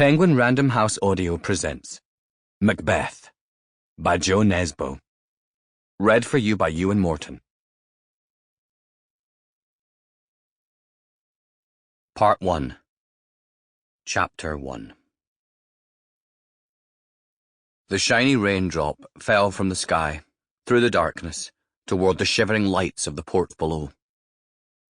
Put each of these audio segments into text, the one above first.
Penguin Random House Audio presents Macbeth by Joe Nesbo. Read for you by Euan Morton. Part 1. Chapter 1. The shiny raindrop fell from the sky, through the darkness, toward the shivering lights of the port below.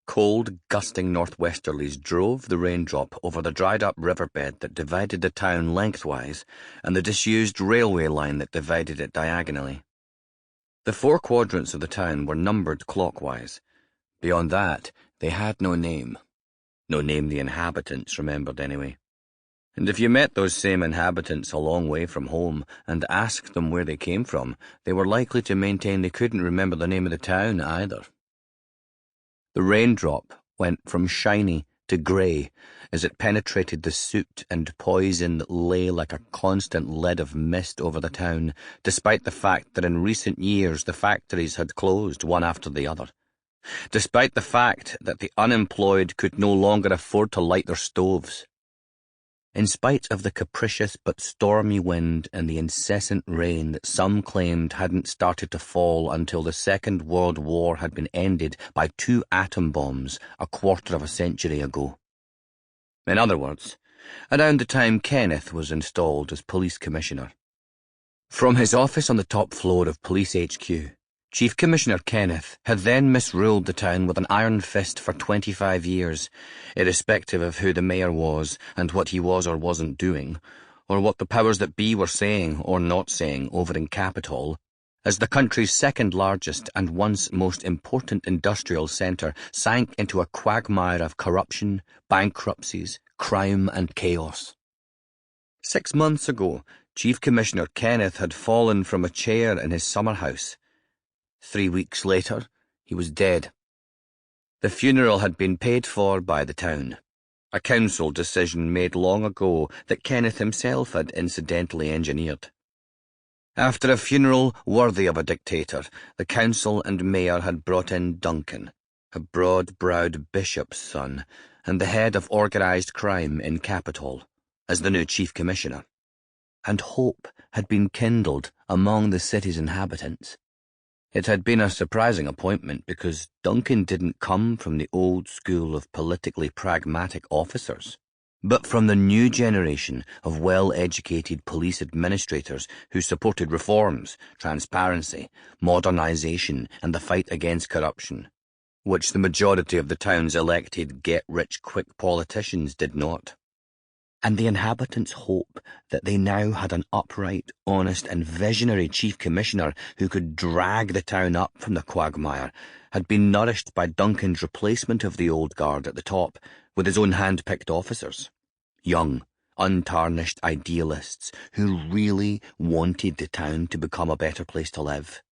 Cold, gusting northwesterlies drove the raindrop over the dried-up riverbed that divided the town lengthwise and the disused railway line that divided it diagonally. The four quadrants of the town were numbered clockwise. Beyond that, they had no name. No name the inhabitants remembered anyway. And if you met those same inhabitants a long way from home and asked them where they came from, they were likely to maintain they couldn't remember the name of the town either. The raindrop went from shiny to grey as it penetrated the soot and poison that lay like a constant lead of mist over the town, despite the fact that in recent years the factories had closed one after the other. Despite the fact that the unemployed could no longer afford to light their stoves. In spite of the capricious but stormy wind and the incessant rain that some claimed hadn't started to fall until the Second World War had been ended by 2 atom bombs a quarter of a century ago. In other words, around the time Kenneth was installed as police commissioner. From his office on the top floor of Police HQ, Chief Commissioner Kenneth had then misruled the town with an iron fist for 25 years, irrespective of who the mayor was and what he was or wasn't doing, or what the powers that be were saying or not saying over in Capitol, as the country's second largest and once most important industrial centre sank into a quagmire of corruption, bankruptcies, crime and chaos. 6 months ago, Chief Commissioner Kenneth had fallen from a chair in his summer house. 3 weeks later, he was dead. The funeral had been paid for by the town, a council decision made long ago that Kenneth himself had incidentally engineered. After a funeral worthy of a dictator, the council and mayor had brought in Duncan, a broad-browed bishop's son, and the head of organised crime in Capitol, as the new chief commissioner. And hope had been kindled among the city's inhabitants. It had been a surprising appointment because Duncan didn't come from the old school of politically pragmatic officers, but from the new generation of well-educated police administrators who supported reforms, transparency, modernisation and the fight against corruption, which the majority of the town's elected get-rich-quick politicians did not. And the inhabitants' hope that they now had an upright, honest and visionary chief commissioner who could drag the town up from the quagmire had been nourished by Duncan's replacement of the old guard at the top with his own hand-picked officers. Young, untarnished idealists who really wanted the town to become a better place to live.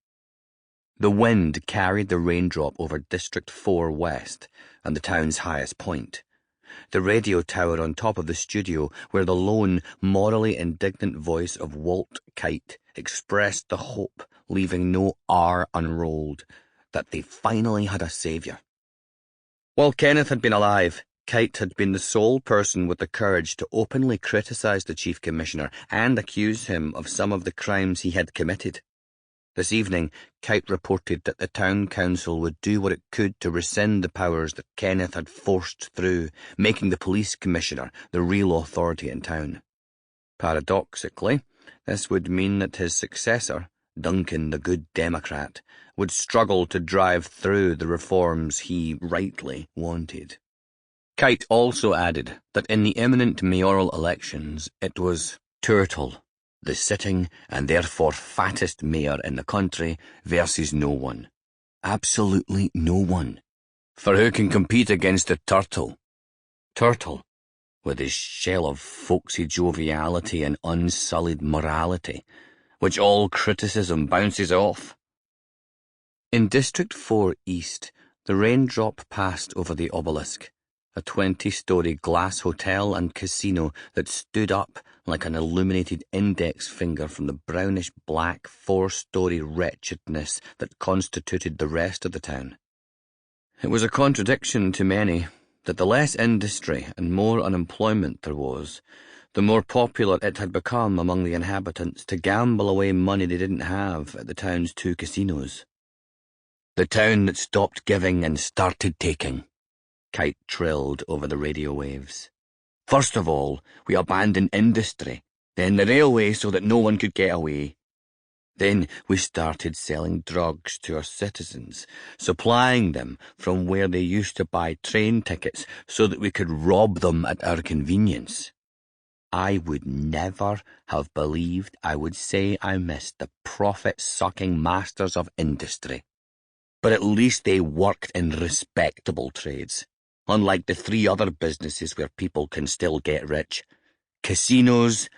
The wind carried the raindrop over District 4 West and the town's highest point. The radio tower on top of the studio where the lone, morally indignant voice of Hecate expressed the hope, leaving no R unrolled, that they finally had a saviour. While Kenneth had been alive, Hecate had been the sole person with the courage to openly criticise the Chief Commissioner and accuse him of some of the crimes he had committed. This evening, Hecate reported that the town council would do what it could to rescind the powers that Kenneth had forced through, making the police commissioner the real authority in town. Paradoxically, this would mean that his successor, Duncan the Good Democrat, would struggle to drive through the reforms he rightly wanted. Hecate also added that in the imminent mayoral elections it was Turtle, the sitting and therefore fattest mayor in the country, versus no one. Absolutely no one. For who can compete against a turtle? Turtle, with his shell of folksy joviality and unsullied morality, which all criticism bounces off. In District 4 East, the raindrop passed over the obelisk, a 20-storey glass hotel and casino that stood up like an illuminated index finger from the brownish-black 4-storey wretchedness that constituted the rest of the town. It was a contradiction to many that the less industry and more unemployment there was, the more popular it had become among the inhabitants to gamble away money they didn't have at the town's 2 casinos. "The town that stopped giving and started taking," Kite trilled over the radio waves. "First of all, we abandoned industry, then the railway so that no one could get away. Then we started selling drugs to our citizens, supplying them from where they used to buy train tickets so that we could rob them at our convenience. I would never have believed I would say I missed the profit-sucking masters of industry. But at least they worked in respectable trades, unlike the 3 other businesses where people can still get rich: casinos,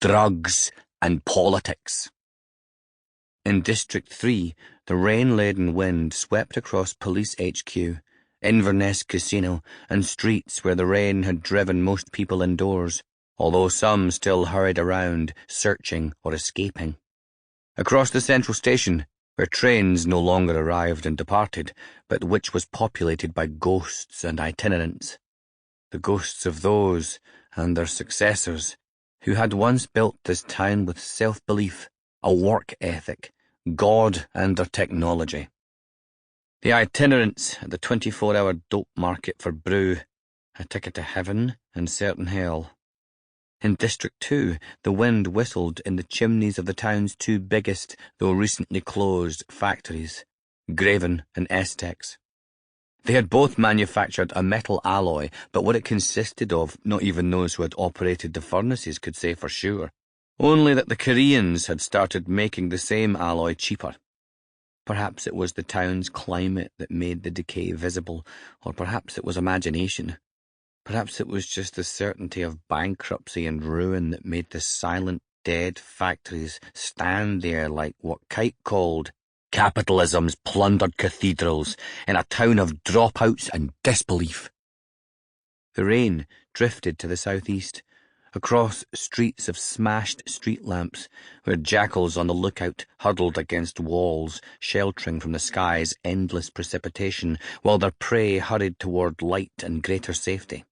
drugs, and politics." In District 3, the rain-laden wind swept across Police HQ, Inverness Casino, and streets where the rain had driven most people indoors, although some still hurried around, searching or escaping. Across the central station, where trains no longer arrived and departed, but which was populated by ghosts and itinerants. The ghosts of those, and their successors, who had once built this town with self-belief, a work ethic, God and their technology. The itinerants at the 24-hour dope market for brew, a ticket to heaven and certain hell. In District 2, the wind whistled in the chimneys of the town's 2 biggest, though recently closed, factories, Graven and Estex. They had both manufactured a metal alloy, but what it consisted of, not even those who had operated the furnaces could say for sure. Only that the Koreans had started making the same alloy cheaper. Perhaps it was the town's climate that made the decay visible, or perhaps it was imagination. Perhaps it was just the certainty of bankruptcy and ruin that made the silent, dead factories stand there like what Kite called capitalism's plundered cathedrals in a town of dropouts and disbelief. The rain drifted to the southeast, across streets of smashed street lamps, where jackals on the lookout huddled against walls, sheltering from the sky's endless precipitation, while their prey hurried toward light and greater safety.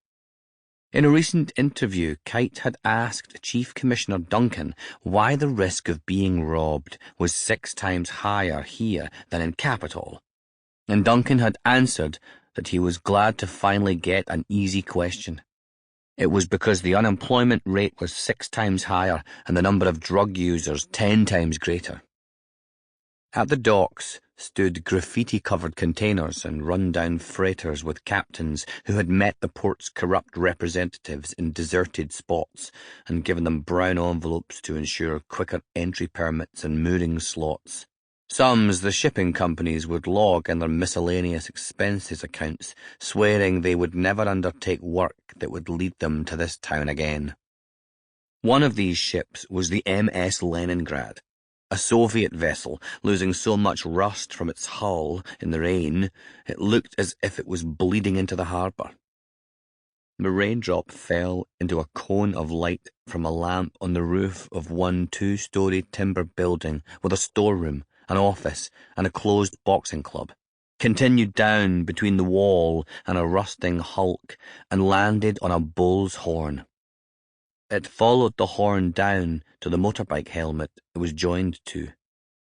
In a recent interview, Kite had asked Chief Commissioner Duncan why the risk of being robbed was 6 times higher here than in Capitol, and Duncan had answered that he was glad to finally get an easy question. It was because the unemployment rate was 6 times higher and the number of drug users 10 times greater. At the docks stood graffiti-covered containers and run-down freighters with captains who had met the port's corrupt representatives in deserted spots and given them brown envelopes to ensure quicker entry permits and mooring slots. Sums the shipping companies would log in their miscellaneous expenses accounts, swearing they would never undertake work that would lead them to this town again. One of these ships was the MS Leningrad, a Soviet vessel losing so much rust from its hull in the rain it looked as if it was bleeding into the harbour. The raindrop fell into a cone of light from a lamp on the roof of one 2-story timber building with a storeroom, an office, and a closed boxing club, continued down between the wall and a rusting hulk, and landed on a bull's horn. It followed the horn down to the motorbike helmet it was joined to,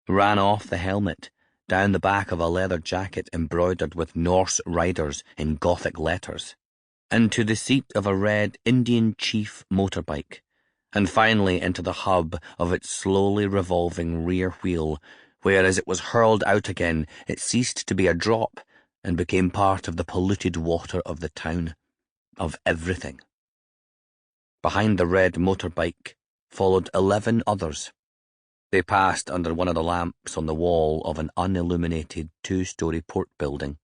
ran off the helmet, down the back of a leather jacket embroidered with Norse riders in Gothic letters, and to the seat of a red Indian Chief motorbike, and finally into the hub of its slowly revolving rear wheel, where as it was hurled out again it ceased to be a drop and became part of the polluted water of the town, of everything. Behind the red motorbike followed 11 others. They passed under one of the lamps on the wall of an unilluminated 2-story port building.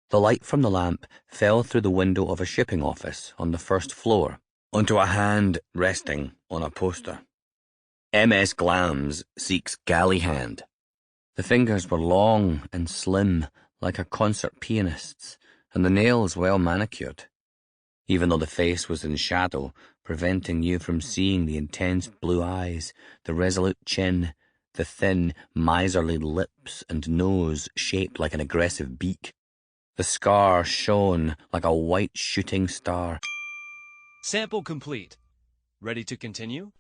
The light from the lamp fell through the window of a shipping office on the 1st floor onto a hand resting on a poster. MS Glams seeks galley hand. The fingers were long and slim, like a concert pianist's, and the nails well manicured, even though the face was in shadow, preventing you from seeing the intense blue eyes, the resolute chin, the thin, miserly lips and nose shaped like an aggressive beak. The scar shone like a white shooting star. Sample complete. Ready to continue?